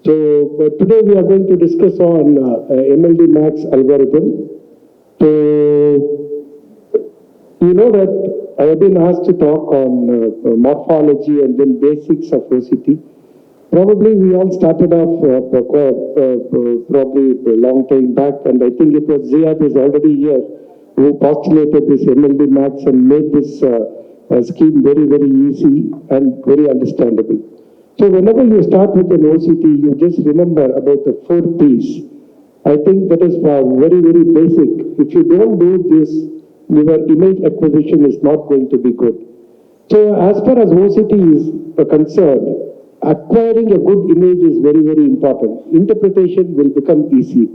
So today we are going to discuss on MLD Max algorithm. So you know that I have been asked to talk on morphology and then basics of OCT. Probably we all started off probably a long time back, and I think it was Ziad is already here who postulated this MLD Max and made this scheme very, very easy and very understandable. So whenever you start with an OCT, you just remember about the 4 P's. I think that is very, very basic. If you don't do this, your image acquisition is not going to be good. So as far as OCT is concerned, acquiring a good image is very, very important. Interpretation will become easy.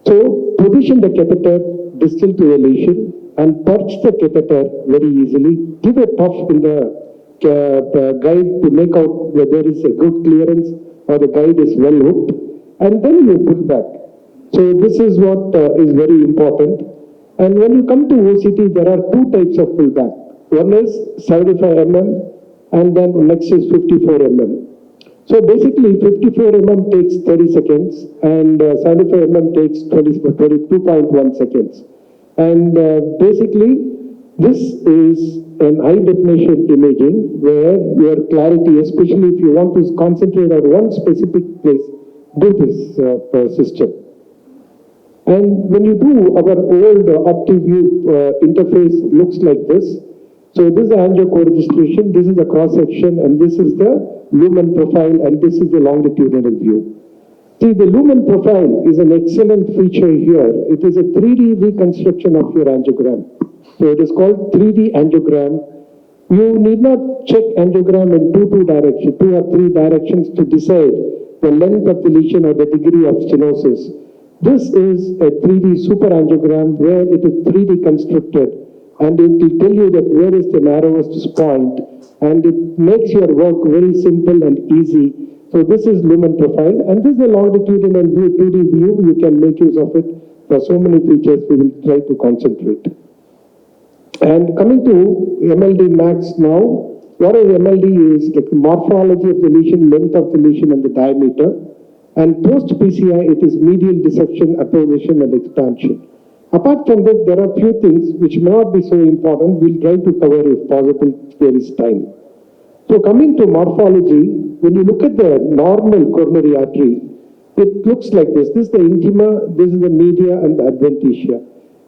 So position the catheter distal to the lesion and perch the catheter very easily. Give a puff in the guide to make out whether there is a good clearance or the guide is well hooked, and then you pull back. So this is what is very important. And when you come to OCT, there are 2 types of pullback. One is 75 mm and then next is 54 mm. So basically 54 mm takes 30 seconds and 75 mm takes 22.1 seconds. And basically this is an high definition imaging where your clarity, especially if you want to concentrate on one specific place, do this system. And when you do, our old OptiView interface looks like this. So this is the angio co-registration, this is the cross-section, and this is the lumen profile, and this is the longitudinal view. See, the lumen profile is an excellent feature here. It is a 3D reconstruction of your angiogram. So it is called 3D angiogram. You need not check angiogram in 2 or 3 directions to decide the length of the lesion or the degree of stenosis. This is a 3D super angiogram where it is 3D constructed, and it will tell you that where is the narrowest point, and it makes your work very simple and easy. So this is lumen profile, and this is a longitudinal view, 2D view. You can make use of it. There are so many features we will try to concentrate. And coming to MLD Max now, what is MLD is the morphology of the lesion, length of the lesion and the diameter. And post-PCI, it is medial dissection, apposition and expansion. Apart from that, there are few things which may not be so important. We'll try to cover if possible, there is time. So coming to morphology, when you look at the normal coronary artery, it looks like this. This is the intima, this is the media and the adventitia.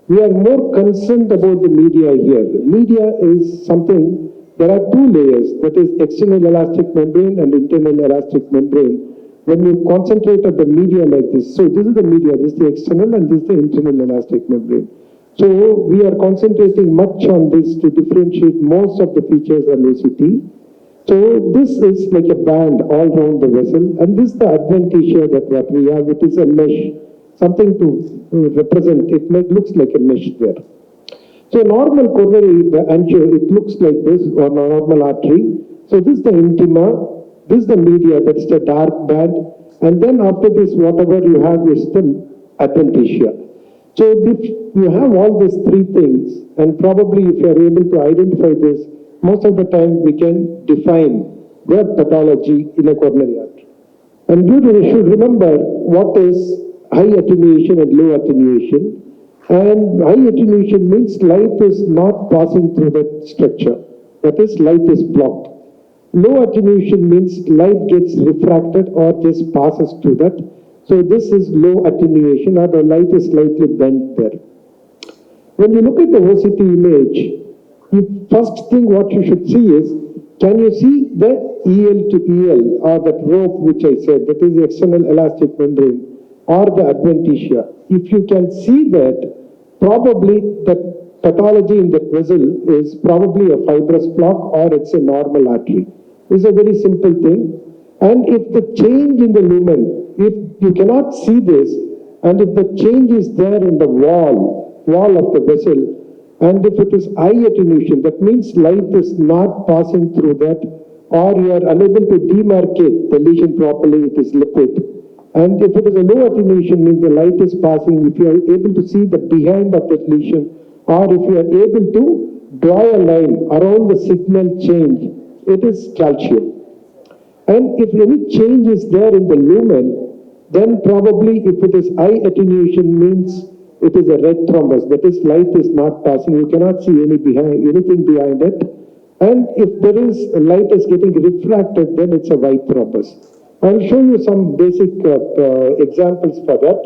We are more concerned about the media here. Media is something, there are 2 layers, that is external elastic membrane and internal elastic membrane. When you concentrate on the media like this, so this is the media, this is the external and this is the internal elastic membrane. So we are concentrating much on this to differentiate most of the features on OCT. So this is like a band all around the vessel, and this is the adventitia that what we have. It is a mesh, something to represent. It looks like a mesh there. So normal coronary angio, it looks like this, or normal artery. So this is the intima. This is the media, that's the dark band, and then after this, whatever you have is the adventitia. So if you have all these 3 things, and probably if you are able to identify this, most of the time we can define the pathology in a coronary artery. And you should remember what is high attenuation and low attenuation. And high attenuation means light is not passing through that structure. That is, light is blocked. Low attenuation means light gets refracted or just passes through that. So this is low attenuation, or the light is slightly bent there. When you look at the OCT image, the first thing what you should see is, can you see the EL to EL, or that rope which I said, that is the external elastic membrane, or the adventitia? If you can see that, probably the pathology in that vessel is probably a fibrous block or it's a normal artery. It's a very simple thing. And if the change in the lumen, if you cannot see this, and if the change is there in the wall of the vessel, and if it is high attenuation, that means light is not passing through that, or you are unable to demarcate the lesion properly, it is liquid. And if it is a low attenuation, means the light is passing. If you are able to see the behind of that lesion, or if you are able to draw a line around the signal change, it is calcium. And if any change is there in the lumen, then probably if it is high attenuation means it is a red thrombus. That is, light is not passing. You cannot see anything behind it. And if there is light is getting refracted, then it's a white thrombus. I'll show you some basic examples for that.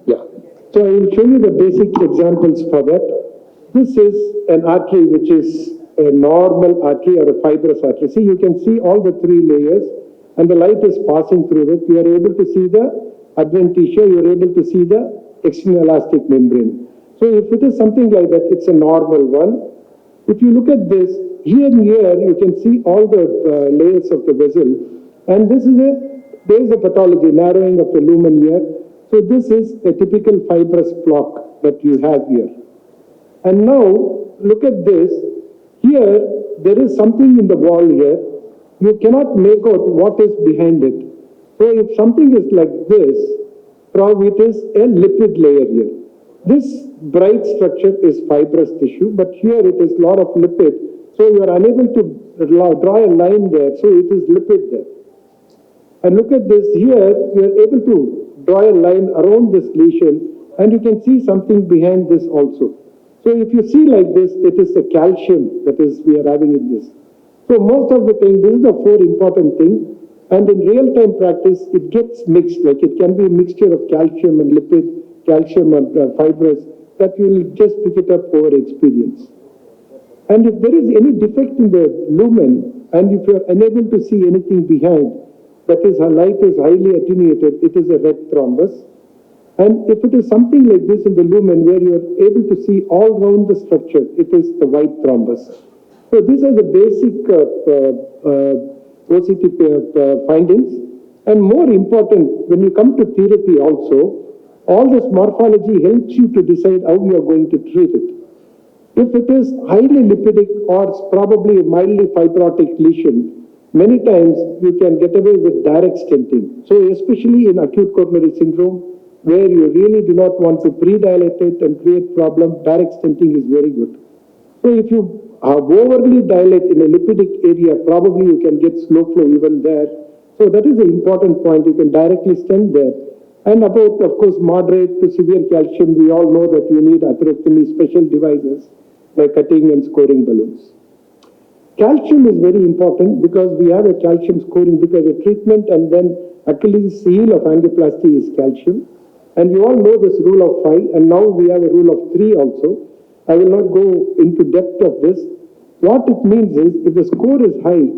Yeah. So I will show you the basic examples for that. This is an artery which is a normal artery or a fibrous artery. See, you can see all the three layers and the light is passing through it. You are able to see the adventitia, you are able to see the external elastic membrane. So if it is something like that, it's a normal one. If you look at this, here and here, you can see all the layers of the vessel. And there is a pathology, narrowing of the lumen here. So this is a typical fibrous block that you have here. And now, look at this. Here, there is something in the wall here. You cannot make out what is behind it. So if something is like this, probably it is a lipid layer here. This bright structure is fibrous tissue, but here it is a lot of lipid. So you are unable to draw a line there, so it is lipid there. And look at this here, you are able to draw a line around this lesion, and you can see something behind this also. So if you see like this, it is the calcium that is we are having in this. So most of the thing, this is the four important thing. And in real-time practice, it gets mixed. Like it can be a mixture of calcium and lipid, calcium and fibrous, that you will just pick it up over experience. And if there is any defect in the lumen, and if you are unable to see anything behind, that is, light is highly attenuated, it is a red thrombus. And if it is something like this in the lumen where you are able to see all around the structure, it is the white thrombus. So these are the basic OCT findings. And more important, when you come to therapy also, all this morphology helps you to decide how you are going to treat it. If it is highly lipidic or probably a mildly fibrotic lesion, many times you can get away with direct stenting. So especially in acute coronary syndrome, where you really do not want to pre-dilate it and create problem, direct stenting is very good. So if you overly dilate in a lipidic area, probably you can get slow flow even there. So that is the important point. You can directly stent there. And about, of course, moderate to severe calcium, we all know that you need atherectomy, special devices like cutting and scoring balloons. Calcium is very important because we have a calcium scoring, because the treatment and then Achilles heel of angioplasty is calcium. And you all know this rule of 5, and now we have a rule of 3 also. I will not go into depth of this. What it means is, if the score is high,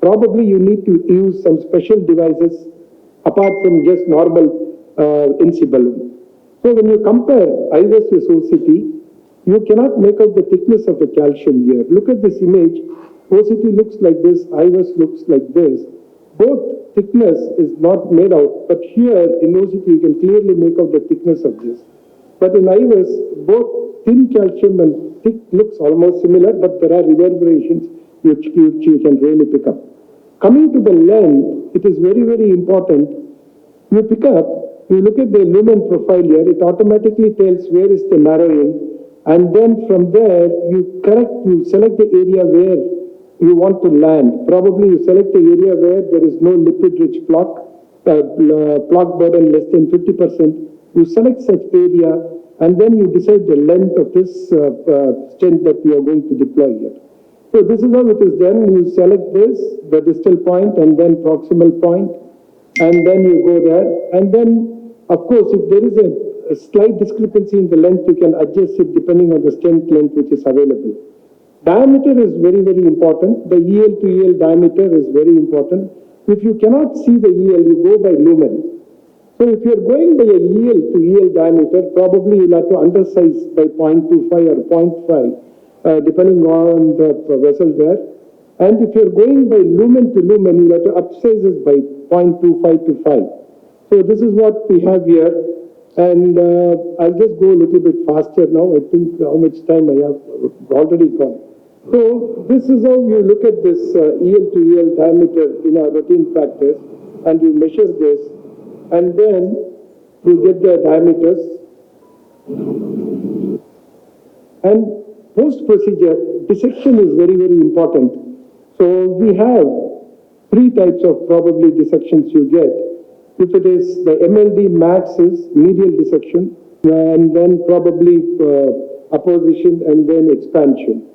probably you need to use some special devices apart from just normal INSI balloon. So when you compare IVUS with OCT, you cannot make out the thickness of the calcium here. Look at this image. OCT looks like this, IVUS looks like this. Both thickness is not made out, but here in OCT you can clearly make out the thickness of this. But in IVUS, both thin calcium and thick looks almost similar, but there are reverberations which you can really pick up. Coming to the length, it is very, very important. You pick up, you look at the lumen profile here, it automatically tells where is the narrowing, and then from there you select the area where you want to land. Probably you select the area where there is no lipid-rich plaque, plaque burden less than 50%. You select such area, and then you decide the length of this stent that you are going to deploy here. So this is how it is done. You select this, the distal point, and then proximal point, and then you go there. And then, of course, if there is a slight discrepancy in the length, you can adjust it depending on the stent length which is available. Diameter is very, very important. The EL to EL diameter is very important. If you cannot see the EL, you go by lumen. So if you are going by a EL to EL diameter, probably you will have to undersize by 0.25 or 0.5, depending on the vessel there. And if you are going by lumen to lumen, you will have to upsize it by 0.25 to 5. So this is what we have here. And I'll just go a little bit faster now. I think how much time I have already gone. So this is how you look at this EL to EL diameter in our routine practice, and you measure this, and then you get the diameters. And post-procedure, dissection is very, very important. So we have three types of probably dissections you get. If it is the MLD max is medial dissection, and then probably apposition and then expansion.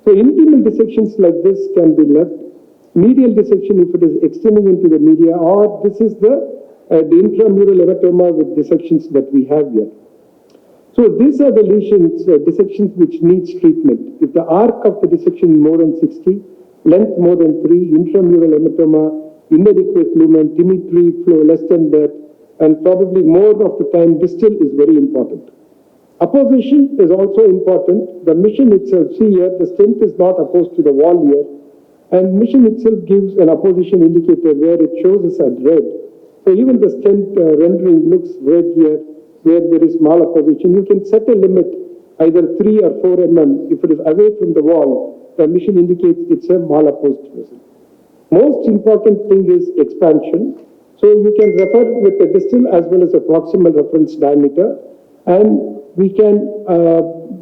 So intimal dissections like this can be left. Medial dissection if it is extending into the media, or this is the intramural hematoma with dissections that we have here. So these are the lesions, dissections which needs treatment. If the arc of the dissection more than 60, length more than 3, intramural hematoma, inadequate lumen, Dimitri flow less than that, and probably more of the time distal is very important. Apposition is also important. The mission itself, see here, the stent is not opposed to the wall here, and mission itself gives an apposition indicator where it shows us as red. So even the stent rendering looks red here, where there is malapposition. You can set a limit, either 3 or 4 mm. If it is away from the wall, the mission indicates it's a malapposed vessel. Most important thing is expansion. So you can refer with the distal as well as a proximal reference diameter. And we can,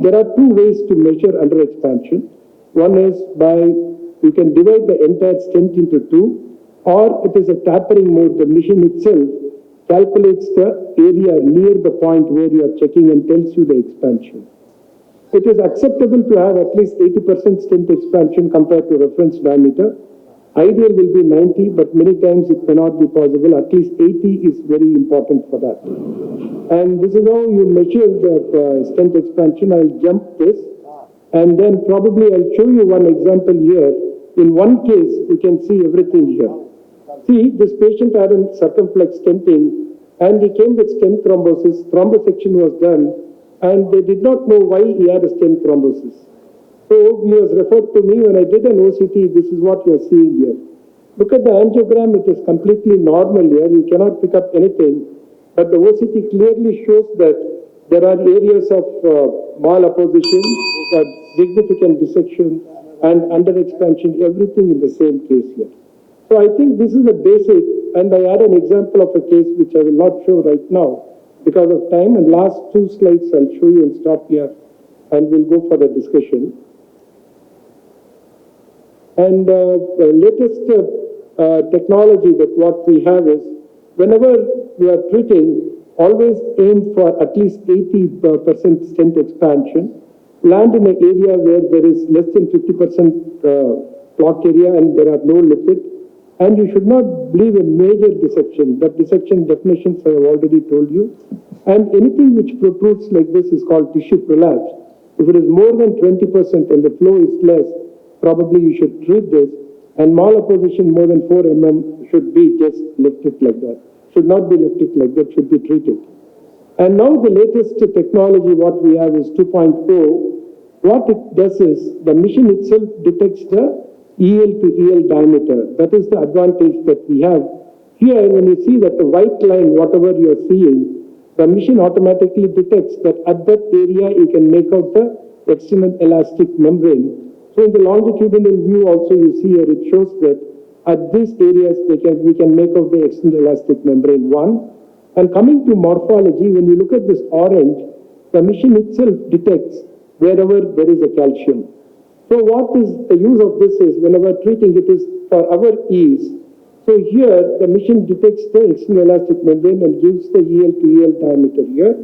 there are two ways to measure under expansion. One is by, you can divide the entire stent into two, or it is a tapering mode. The machine itself calculates the area near the point where you are checking and tells you the expansion. It is acceptable to have at least 80% stent expansion compared to reference diameter. Ideal will be 90, but many times it cannot be possible. At least 80 is very important for that. And this is how you measure the stent expansion. I'll jump this, and then probably I'll show you one example here. In one case, you can see everything here. See, this patient had a circumflex stenting, and he came with stent thrombosis. Thrombosection was done, and they did not know why he had a stent thrombosis. So he was referred to me when I did an OCT. This is what you are seeing here. Look at the angiogram, it is completely normal here. You cannot pick up anything. But the OCT clearly shows that there are areas of malapposition, significant dissection, and under expansion, everything in the same case here. So I think this is a basic, and I had an example of a case which I will not show right now because of time. And last two slides I'll show you and stop here, and we'll go for the discussion. And the latest technology that what we have is, whenever we are treating, always aim for at least 80% stent expansion. Land in an area where there is less than 50% block area and there are no lipid. And you should not leave a major dissection. That dissection definitions I have already told you. And anything which protrudes like this is called tissue prolapse. If it is more than 20% and the flow is less, probably you should treat this. And malapposition more than 4 mm should be just lifted like that. Should not be lifted like that, should be treated. And now the latest technology what we have is 2.0. What it does is, the machine itself detects the EL to EL diameter. That is the advantage that we have. Here, when you see that the white line, whatever you are seeing, the machine automatically detects that at that area you can make out the external elastic membrane. So in the longitudinal view also you see here, it shows that at these areas we can make out the external elastic membrane 1. And coming to morphology, when you look at this orange, the machine itself detects wherever there is a calcium. So what is the use of this is, whenever treating it is for our ease. So here the machine detects the external elastic membrane and gives the EL to EL diameter here.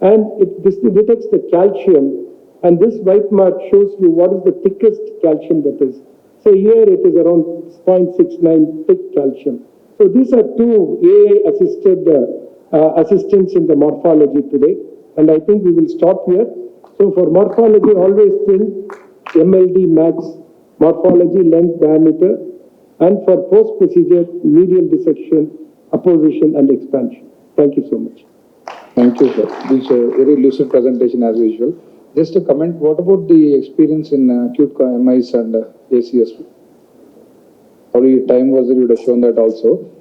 And it detects the calcium, and this white mark shows you what is the thickest calcium that is. So here it is around 0.69 thick calcium. So these are two AI assisted assistants in the morphology today. And I think we will stop here. So for morphology, always think MLD max, morphology, length, diameter, and for post-procedure, medial dissection, apposition, and expansion. Thank you so much. Thank you, sir. This is a very lucid presentation as usual. Just a comment, what about the experience in acute MIs and ACS? How many time was it? You would have shown that also.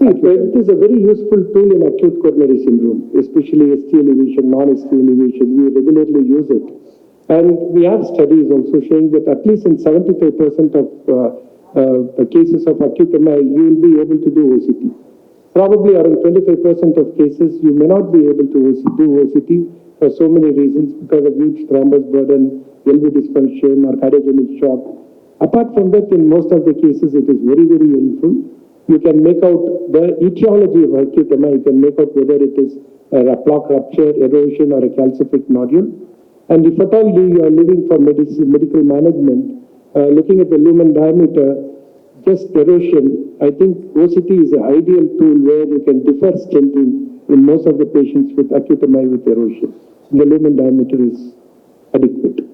It is a very useful tool in acute coronary syndrome, especially ST elevation, non-ST elevation. We regularly use it. And we have studies also showing that at least in 75% of the cases of acute MI, you will be able to do OCT. Probably around 25% of cases, you may not be able to do OCT for so many reasons, because of huge thrombus burden, LV dysfunction, or cardiogenic shock. Apart from that, in most of the cases, it is very, very helpful. You can make out the etiology of acute MI. You can make out whether it is a plaque rupture, erosion, or a calcific nodule. And if at all you are living for medical management, looking at the lumen diameter, just erosion, I think OCT is an ideal tool where you can defer stenting in most of the patients with acute MI with erosion. The lumen diameter is adequate.